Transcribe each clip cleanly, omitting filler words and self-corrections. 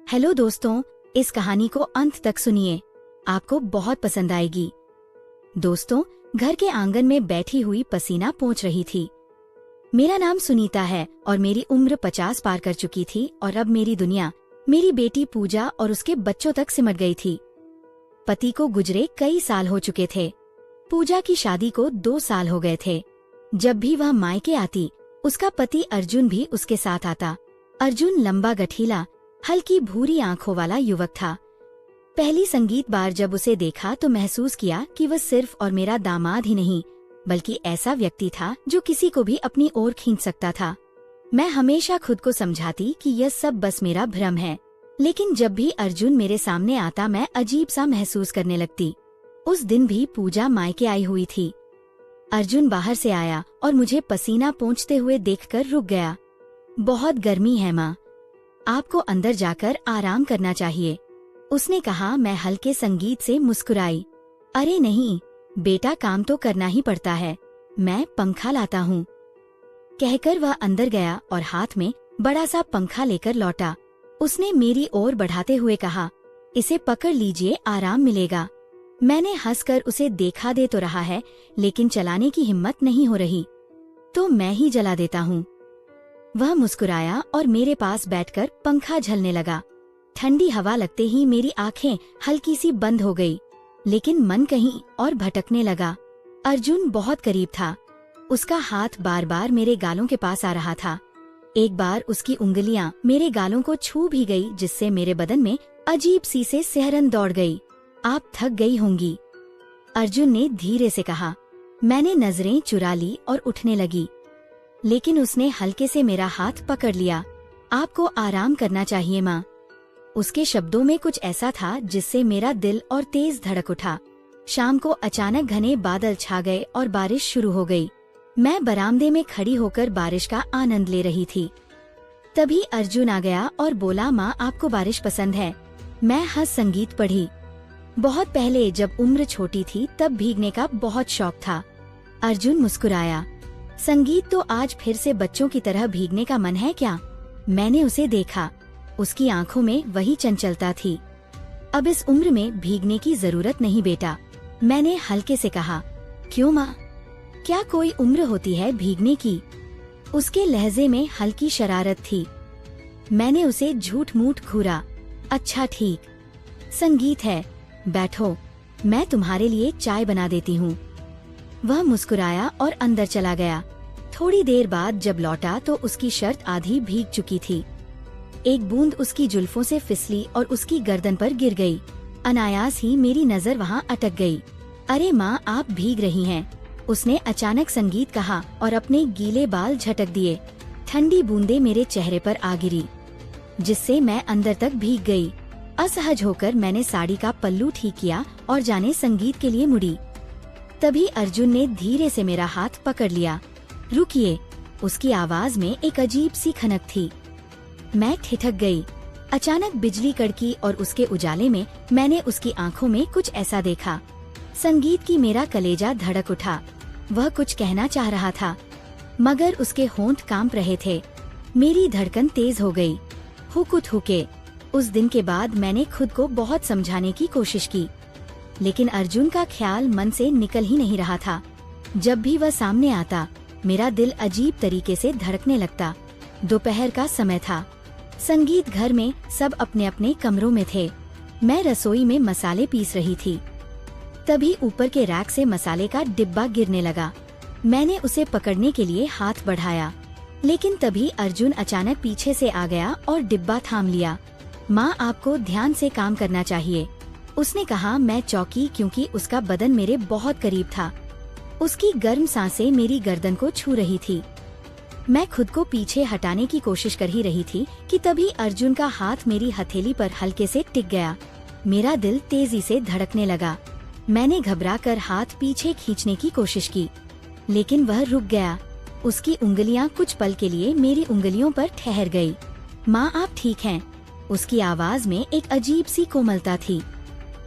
Hello दोस्तों, इस कहानी को अंत तक सुनिए, आपको बहुत पसंद आएगी। दोस्तों, घर के आंगन में बैठी हुई पसीना पोंछ रही थी। मेरा नाम सुनीता है और मेरी उम्र 50 पार कर चुकी थी और अब मेरी दुनिया मेरी बेटी पूजा और उसके बच्चों तक सिमट गई थी। पति को गुजरे कई साल हो चुके थे। पूजा की शादी को 2 साल हो गए थे। जब भी वह मायके आती, उसका पति अर्जुन भी उसके साथ आता। अर्जुन लंबा गठीला, हल्की भूरी आंखों वाला युवक था। पहली संगीत बार जब उसे देखा तो महसूस किया कि वह सिर्फ और मेरा दामाद ही नहीं, बल्कि ऐसा व्यक्ति था जो किसी को भी अपनी ओर खींच सकता था। मैं हमेशा खुद को समझाती कि यह सब बस मेरा भ्रम है, लेकिन जब भी अर्जुन मेरे सामने आता मैं अजीब सा महसूस करने लगती। उस दिन भी पूजा मायके आई हुई थी। अर्जुन बाहर से आया और मुझे पसीना पोंछते हुए देखकर रुक गया। बहुत गर्मी है माँ, आपको अंदर जाकर आराम करना चाहिए, उसने कहा। मैं हल्के संगीत से मुस्कुराई। अरे नहीं बेटा, काम तो करना ही पड़ता है, मैं पंखा लाता हूँ, कहकर वह अंदर गया और हाथ में बड़ा सा पंखा लेकर लौटा। उसने मेरी ओर बढ़ाते हुए कहा, इसे पकड़ लीजिए, आराम मिलेगा। मैंने हंसकर उसे देखा दे तो रहा है, लेकिन चलाने की हिम्मत नहीं हो रही। तो मैं ही जला देता हूँ। वह मुस्कुराया और मेरे पास बैठकर पंखा झलने लगा। ठंडी हवा लगते ही मेरी आंखें हल्की सी बंद हो गई, लेकिन मन कहीं और भटकने लगा। अर्जुन बहुत करीब था। उसका हाथ बार बार मेरे गालों के पास आ रहा था। एक बार उसकी उंगलियां मेरे गालों को छू भी गई, जिससे मेरे बदन में अजीब सी से सिहरन दौड़ गई। आप थक गई होंगी, अर्जुन ने धीरे से कहा। मैंने नजरें चुरा ली और उठने लगी, लेकिन उसने हल्के से मेरा हाथ पकड़ लिया। आपको आराम करना चाहिए माँ। उसके शब्दों में कुछ ऐसा था जिससे मेरा दिल और तेज धड़क उठा। शाम को अचानक घने बादल छा गए और बारिश शुरू हो गई। मैं बरामदे में खड़ी होकर बारिश का आनंद ले रही थी। तभी अर्जुन आ गया और बोला, माँ आपको बारिश पसंद है? मैं हंस संगीत पढ़ी। बहुत पहले जब उम्र छोटी थी तब भीगने का बहुत शौक था। अर्जुन मुस्कुराया। संगीत, तो आज फिर से बच्चों की तरह भीगने का मन है क्या? मैंने उसे देखा। उसकी आंखों में वही चंचलता थी। अब इस उम्र में भीगने की जरूरत नहीं बेटा, मैंने हल्के से कहा। क्यों माँ, क्या कोई उम्र होती है भीगने की? उसके लहजे में हल्की शरारत थी। मैंने उसे झूठ मूठ घूरा। अच्छा ठीक, संगीत है, बैठो, मैं तुम्हारे लिए चाय बना देती हूँ। वह मुस्कुराया और अंदर चला गया। थोड़ी देर बाद जब लौटा तो उसकी शर्ट आधी भीग चुकी थी। एक बूंद उसकी जुल्फों से फिसली और उसकी गर्दन पर गिर गई। अनायास ही मेरी नजर वहाँ अटक गई। अरे माँ, आप भीग रही हैं, उसने अचानक संगीत कहा और अपने गीले बाल झटक दिए। ठंडी बूंदें मेरे चेहरे पर आ गिरी, जिससे मैं अंदर तक भीग गई। असहज होकर मैंने साड़ी का पल्लू ठीक किया और जाने संगीत के लिए मुड़ी। तभी अर्जुन ने धीरे से मेरा हाथ पकड़ लिया। रुकिए, उसकी आवाज में एक अजीब सी खनक थी। मैं ठिठक गई। अचानक बिजली कड़की और उसके उजाले में मैंने उसकी आंखों में कुछ ऐसा देखा। संगीत की मेरा कलेजा धड़क उठा। वह कुछ कहना चाह रहा था, मगर उसके होंठ कांप रहे थे। मेरी धड़कन तेज हो गई। हुकूत हुके। उस दिन के बाद मैंने खुद को बहुत समझाने की कोशिश की, लेकिन अर्जुन का ख्याल मन से निकल ही नहीं रहा था। जब भी वह सामने आता मेरा दिल अजीब तरीके से धड़कने लगता। दोपहर का समय था। संगीत घर में सब अपने अपने कमरों में थे। मैं रसोई में मसाले पीस रही थी। तभी ऊपर के रैक से मसाले का डिब्बा गिरने लगा। मैंने उसे पकड़ने के लिए हाथ बढ़ाया, लेकिन तभी अर्जुन अचानक पीछे से आ गया और डिब्बा थाम लिया। माँ, आपको ध्यान से काम करना चाहिए, उसने कहा। मैं चौंकी क्योंकि उसका बदन मेरे बहुत करीब था। उसकी गर्म सांसें मेरी गर्दन को छू रही थी। मैं खुद को पीछे हटाने की कोशिश कर ही रही थी कि तभी अर्जुन का हाथ मेरी हथेली पर हल्के से टिक गया। मेरा दिल तेजी से धड़कने लगा। मैंने घबराकर हाथ पीछे खींचने की कोशिश की, लेकिन वह रुक गया। उसकी उंगलियां कुछ पल के लिए मेरी उंगलियों पर ठहर गई। माँ, आप ठीक हैं? उसकी आवाज में एक अजीब सी कोमलता थी।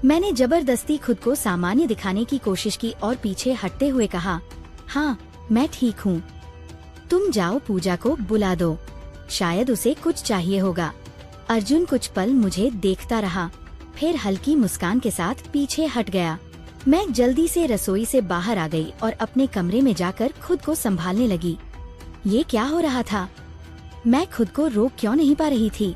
मैंने जबरदस्ती खुद को सामान्य दिखाने की कोशिश की और पीछे हटते हुए कहा, हाँ मैं ठीक हूँ। तुम जाओ, पूजा को बुला दो, शायद उसे कुछ चाहिए होगा। अर्जुन कुछ पल मुझे देखता रहा, फिर हल्की मुस्कान के साथ पीछे हट गया। मैं जल्दी से रसोई से बाहर आ गई और अपने कमरे में जाकर खुद को संभालने लगी। ये क्या हो रहा था? मैं खुद को रोक क्यों नहीं पा रही थी?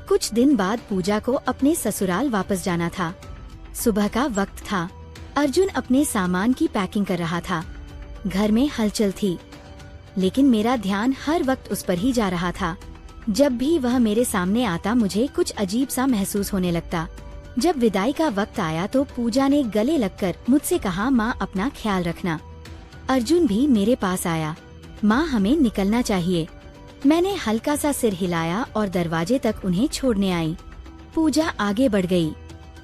कुछ दिन बाद पूजा को अपने ससुराल वापस जाना था। सुबह का वक्त था। अर्जुन अपने सामान की पैकिंग कर रहा था। घर में हलचल थी, लेकिन मेरा ध्यान हर वक्त उस पर ही जा रहा था। जब भी वह मेरे सामने आता मुझे कुछ अजीब सा महसूस होने लगता। जब विदाई का वक्त आया तो पूजा ने गले लगकर मुझसे कहा, माँ अपना ख्याल रखना। अर्जुन भी मेरे पास आया। माँ हमें निकलना चाहिए। मैंने हल्का सा सिर हिलाया और दरवाजे तक उन्हें छोड़ने आई। पूजा आगे बढ़ गई,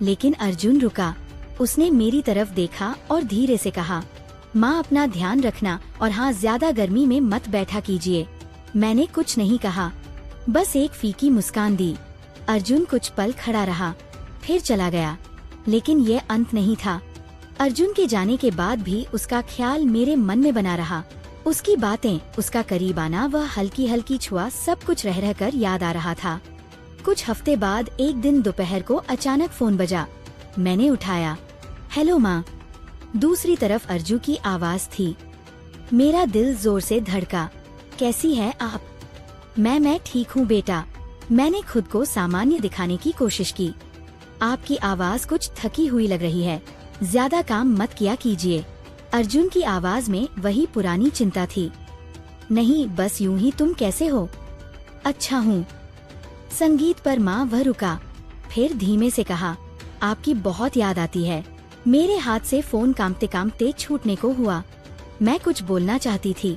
लेकिन अर्जुन रुका। उसने मेरी तरफ देखा और धीरे से कहा, माँ अपना ध्यान रखना और हाँ, ज्यादा गर्मी में मत बैठा कीजिए। मैंने कुछ नहीं कहा, बस एक फीकी मुस्कान दी। अर्जुन कुछ पल खड़ा रहा, फिर चला गया। लेकिन ये अंत नहीं था। अर्जुन के जाने के बाद भी उसका ख्याल मेरे मन में बना रहा। उसकी बातें, उसका करीब आना, वह हल्की हल्की छुआ, सब कुछ रह रहकर याद आ रहा था। कुछ हफ्ते बाद एक दिन दोपहर को अचानक फोन बजा। मैंने उठाया। हेलो माँ। दूसरी तरफ अर्जू की आवाज थी। मेरा दिल जोर से धड़का। कैसी है आप? मैं ठीक हूँ बेटा। मैंने खुद को सामान्य दिखाने की कोशिश की। आपकी आवाज कुछ थकी हुई लग रही है, ज्यादा काम मत किया कीजिए। अर्जुन की आवाज में वही पुरानी चिंता थी। नहीं, बस यूं ही। तुम कैसे हो? अच्छा हूँ। संगीत पर माँ वह रुका, फिर धीमे से कहा, आपकी बहुत याद आती है। मेरे हाथ से फोन कांपते कांपते छूटने को हुआ। मैं कुछ बोलना चाहती थी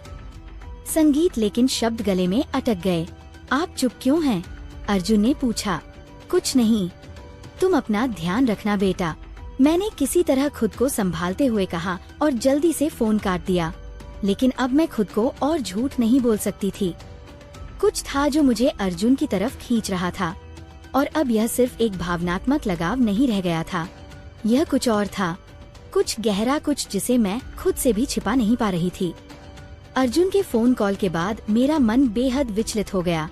संगीत, लेकिन शब्द गले में अटक गए। आप चुप क्यों हैं? अर्जुन ने पूछा। कुछ नहीं, तुम अपना ध्यान रखना बेटा। मैंने किसी तरह खुद को संभालते हुए कहा और जल्दी से फोन काट दिया। लेकिन अब मैं खुद को और झूठ नहीं बोल सकती थी। कुछ था जो मुझे अर्जुन की तरफ खींच रहा था, और अब यह सिर्फ एक भावनात्मक लगाव नहीं रह गया था। यह कुछ और था, कुछ गहरा, कुछ जिसे मैं खुद से भी छिपा नहीं पा रही थी। अर्जुन के फोन कॉल के बाद मेरा मन बेहद विचलित हो गया।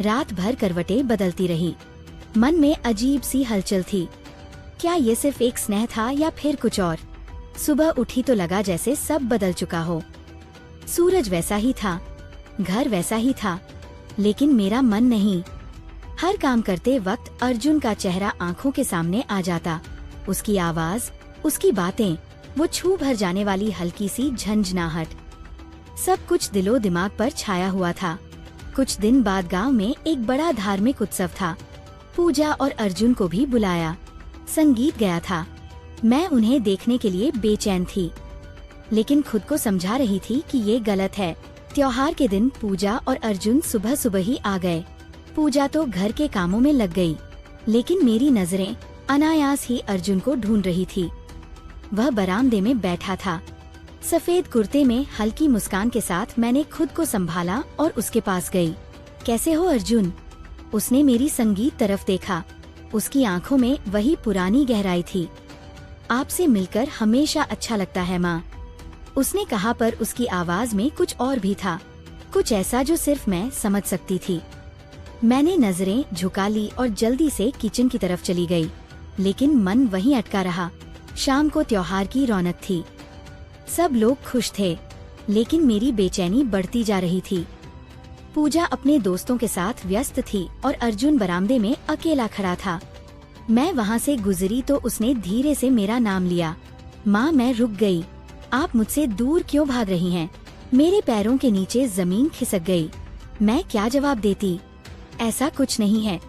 रात भर करवटें बदलती रही। मन में अजीब सी हलचल थी। क्या ये सिर्फ एक स्नेह था या फिर कुछ और? सुबह उठी तो लगा जैसे सब बदल चुका हो। सूरज वैसा ही था, घर वैसा ही था, लेकिन मेरा मन नहीं। हर काम करते वक्त अर्जुन का चेहरा आंखों के सामने आ जाता। उसकी आवाज, उसकी बातें, वो छू भर जाने वाली हल्की सी झंझनाहट, सब कुछ दिलो दिमाग पर छाया हुआ था। कुछ दिन बाद गांव में एक बड़ा धार्मिक उत्सव था। पूजा और अर्जुन को भी बुलाया। संगीत गया था। मैं उन्हें देखने के लिए बेचैन थी, लेकिन खुद को समझा रही थी कि ये गलत है। त्योहार के दिन पूजा और अर्जुन सुबह सुबह ही आ गए। पूजा तो घर के कामों में लग गई, लेकिन मेरी नजरें अनायास ही अर्जुन को ढूंढ रही थी। वह बरामदे में बैठा था, सफेद कुर्ते में, हल्की मुस्कान के साथ। मैंने खुद को संभाला और उसके पास गई। कैसे हो अर्जुन? उसने मेरी संगीत तरफ देखा। उसकी आंखों में वही पुरानी गहराई थी। आपसे मिलकर हमेशा अच्छा लगता है माँ, उसने कहा, पर उसकी आवाज में कुछ और भी था, कुछ ऐसा जो सिर्फ मैं समझ सकती थी। मैंने नजरें झुका ली और जल्दी से किचन की तरफ चली गई, लेकिन मन वहीं अटका रहा। शाम को त्योहार की रौनक थी, सब लोग खुश थे, लेकिन मेरी बेचैनी बढ़ती जा रही थी। पूजा अपने दोस्तों के साथ व्यस्त थी और अर्जुन बरामदे में अकेला खड़ा था। मैं वहाँ से गुजरी तो उसने धीरे से मेरा नाम लिया। माँ, मैं रुक गई। आप मुझसे दूर क्यों भाग रही हैं? मेरे पैरों के नीचे जमीन खिसक गई। मैं क्या जवाब देती? ऐसा कुछ नहीं है,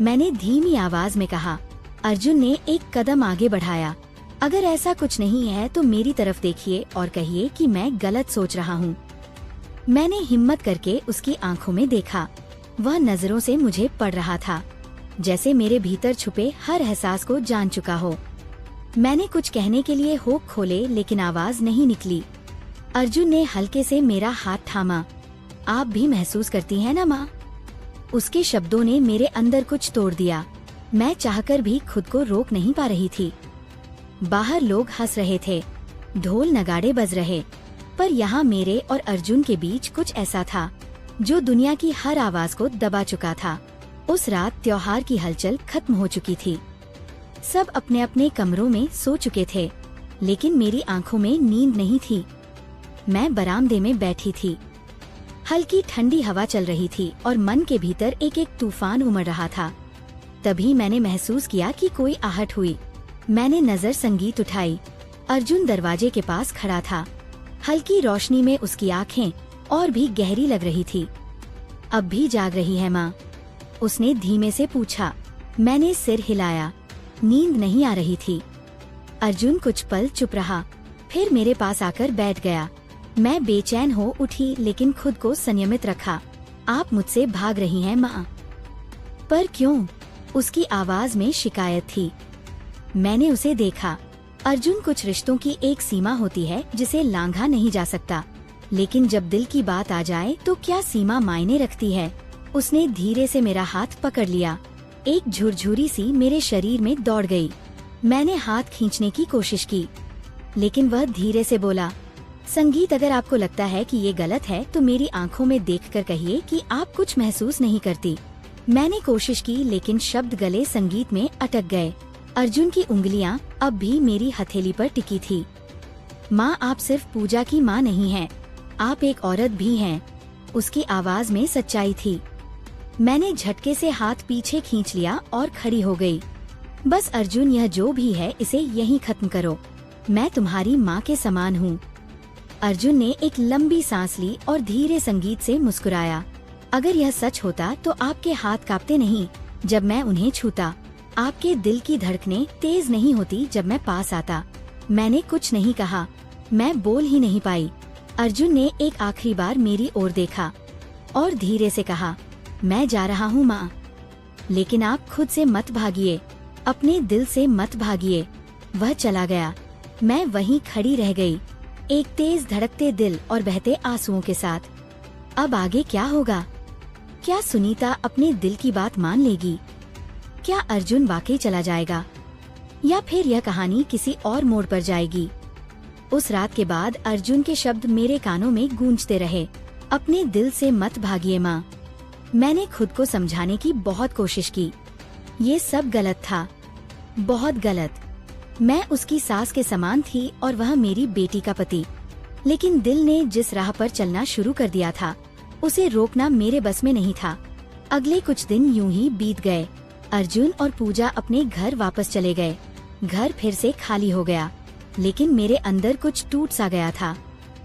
मैंने धीमी आवाज में कहा। अर्जुन ने एक कदम आगे बढ़ाया। अगर ऐसा कुछ नहीं है तो मेरी तरफ देखिए और कहिए कि मैं गलत सोच रहा हूँ। मैंने हिम्मत करके उसकी आंखों में देखा। वह नजरों से मुझे पढ़ रहा था, जैसे मेरे भीतर छुपे हर एहसास को जान चुका हो। मैंने कुछ कहने के लिए होठ खोले, लेकिन आवाज नहीं निकली। अर्जुन ने हल्के से मेरा हाथ थामा। आप भी महसूस करती हैं ना माँ? उसके शब्दों ने मेरे अंदर कुछ तोड़ दिया। मैं चाहकर भी खुद को रोक नहीं पा रही थी। बाहर लोग हंस रहे थे, ढोल नगाड़े बज रहे, पर यहाँ मेरे और अर्जुन के बीच कुछ ऐसा था जो दुनिया की हर आवाज को दबा चुका था। उस रात त्योहार की हलचल खत्म हो चुकी थी। सब अपने अपने कमरों में सो चुके थे, लेकिन मेरी आंखों में नींद नहीं थी। मैं बरामदे में बैठी थी। हल्की ठंडी हवा चल रही थी और मन के भीतर एक एक तूफान उमड़ रहा था। तभी मैंने महसूस किया कि कोई आहट हुई। मैंने नजर संगीत उठाई। अर्जुन दरवाजे के पास खड़ा था। हल्की रोशनी में उसकी आंखें और भी गहरी लग रही थी। अब भी जाग रही है माँ? उसने धीमे से पूछा। मैंने सिर हिलाया। नींद नहीं आ रही थी। अर्जुन कुछ पल चुप रहा, फिर मेरे पास आकर बैठ गया। मैं बेचैन हो उठी, लेकिन खुद को संयमित रखा। आप मुझसे भाग रही हैं माँ? पर क्यों? उसकी आवाज में शिकायत थी। मैंने उसे देखा। अर्जुन, कुछ रिश्तों की एक सीमा होती है जिसे लांघा नहीं जा सकता, लेकिन जब दिल की बात आ जाए तो क्या सीमा मायने रखती है? उसने धीरे से मेरा हाथ पकड़ लिया। एक झुरझुरी सी मेरे शरीर में दौड़ गई। मैंने हाथ खींचने की कोशिश की, लेकिन वह धीरे से बोला, संगीत, अगर आपको लगता है कि ये गलत है तो मेरी आंखों में देखकर कहिए कि आप कुछ महसूस नहीं करती। मैंने कोशिश की, लेकिन शब्द गले संगीत में अटक गए। अर्जुन की उंगलियां अब भी मेरी हथेली पर टिकी थी। माँ, आप सिर्फ पूजा की माँ नहीं हैं, आप एक औरत भी हैं। उसकी आवाज में सच्चाई थी। मैंने झटके से हाथ पीछे खींच लिया और खड़ी हो गई। बस अर्जुन, यह जो भी है इसे यहीं खत्म करो। मैं तुम्हारी माँ के समान हूँ। अर्जुन ने एक लंबी सांस ली और धीरे संगीत से मुस्कुराया। अगर यह सच होता तो आपके हाथ कांपते नहीं जब मैं उन्हें छूता। आपके दिल की धड़कनें तेज नहीं होती जब मैं पास आता। मैंने कुछ नहीं कहा, मैं बोल ही नहीं पाई। अर्जुन ने एक आखिरी बार मेरी ओर देखा और धीरे से कहा, मैं जा रहा हूँ माँ, लेकिन आप खुद से मत भागिए, अपने दिल से मत भागिए। वह चला गया। मैं वहीं खड़ी रह गई, एक तेज धड़कते दिल और बहते आंसुओं के साथ। अब आगे क्या होगा? क्या सुनीता अपने दिल की बात मान लेगी? क्या अर्जुन वाकई चला जाएगा, या फिर यह कहानी किसी और मोड़ पर जाएगी? उस रात के बाद अर्जुन के शब्द मेरे कानों में गूंजते रहे, अपने दिल से मत भागिए माँ। मैंने खुद को समझाने की बहुत कोशिश की। ये सब गलत था, बहुत गलत। मैं उसकी सास के समान थी और वह मेरी बेटी का पति। लेकिन दिल ने जिस राह पर चलना शुरू कर दिया था, उसे रोकना मेरे बस में नहीं था। अगले कुछ दिन यूं ही बीत गए। अर्जुन और पूजा अपने घर वापस चले गए। घर फिर से खाली हो गया, लेकिन मेरे अंदर कुछ टूट सा गया था।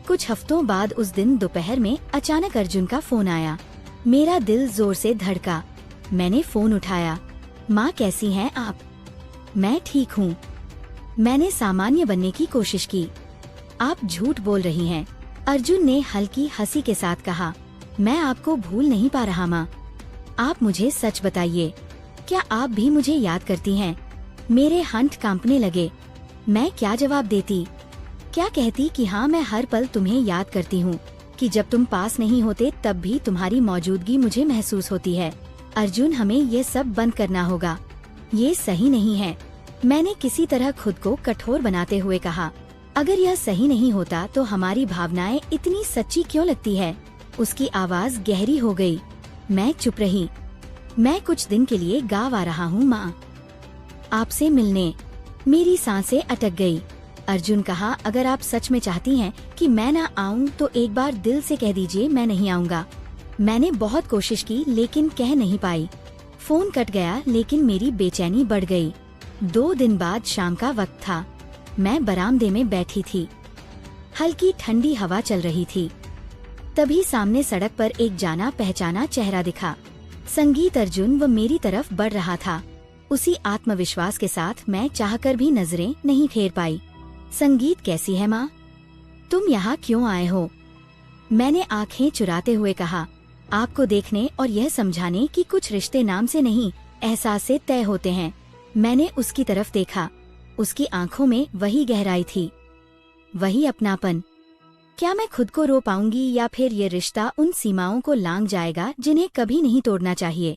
कुछ हफ्तों बाद उस दिन दोपहर में अचानक अर्जुन का फोन आया। मेरा दिल जोर से धड़का। मैंने फोन उठाया। माँ, कैसी हैं आप? मैं ठीक हूँ। मैंने सामान्य बनने की कोशिश की। आप झूठ बोल रही हैं, अर्जुन ने हल्की हंसी के साथ कहा। मैं आपको भूल नहीं पा रहा माँ। आप मुझे सच बताइए, क्या आप भी मुझे याद करती हैं? मेरे हंठ कांपने लगे। मैं क्या जवाब देती? क्या कहती कि हाँ, मैं हर पल तुम्हें याद करती हूँ, कि जब तुम पास नहीं होते तब भी तुम्हारी मौजूदगी मुझे महसूस होती है। अर्जुन, हमें ये सब बंद करना होगा, ये सही नहीं है। मैंने किसी तरह खुद को कठोर बनाते हुए कहा। अगर यह सही नहीं होता तो हमारी भावनाएं इतनी सच्ची क्यों लगती है? उसकी आवाज गहरी हो गई। मैं चुप रही। मैं कुछ दिन के लिए गाँव आ रहा हूँ माँ, आपसे मिलने। मेरी सांसें अटक गई। अर्जुन कहा, अगर आप सच में चाहती हैं कि मैं न आऊँ तो एक बार दिल से कह दीजिए मैं नहीं आऊँगा। मैंने बहुत कोशिश की, लेकिन कह नहीं पाई। फोन कट गया, लेकिन मेरी बेचैनी बढ़ गई। 2 दिन बाद शाम का वक्त था। मैं बरामदे में बैठी थी। हल्की ठंडी हवा चल रही थी। तभी सामने सड़क पर एक जाना पहचाना चेहरा दिखा। संगीत। अर्जुन वो मेरी तरफ बढ़ रहा था। उसी आत्मविश्वास के साथ मैं चाहकर भी नजरें नहीं फेर पाई। संगीत, कैसी है माँ? तुम यहाँ क्यों आए हो? मैंने आंखें चुराते हुए कहा। आपको देखने और यह समझाने कि कुछ रिश्ते नाम से नहीं, एहसास से तय होते हैं। मैंने उसकी तरफ देखा। उसकी आंखों में वही गहराई थी, वही अपनापन। क्या मैं खुद को रो पाऊंगी, या फिर ये रिश्ता उन सीमाओं को लांघ जाएगा जिन्हें कभी नहीं तोड़ना चाहिए?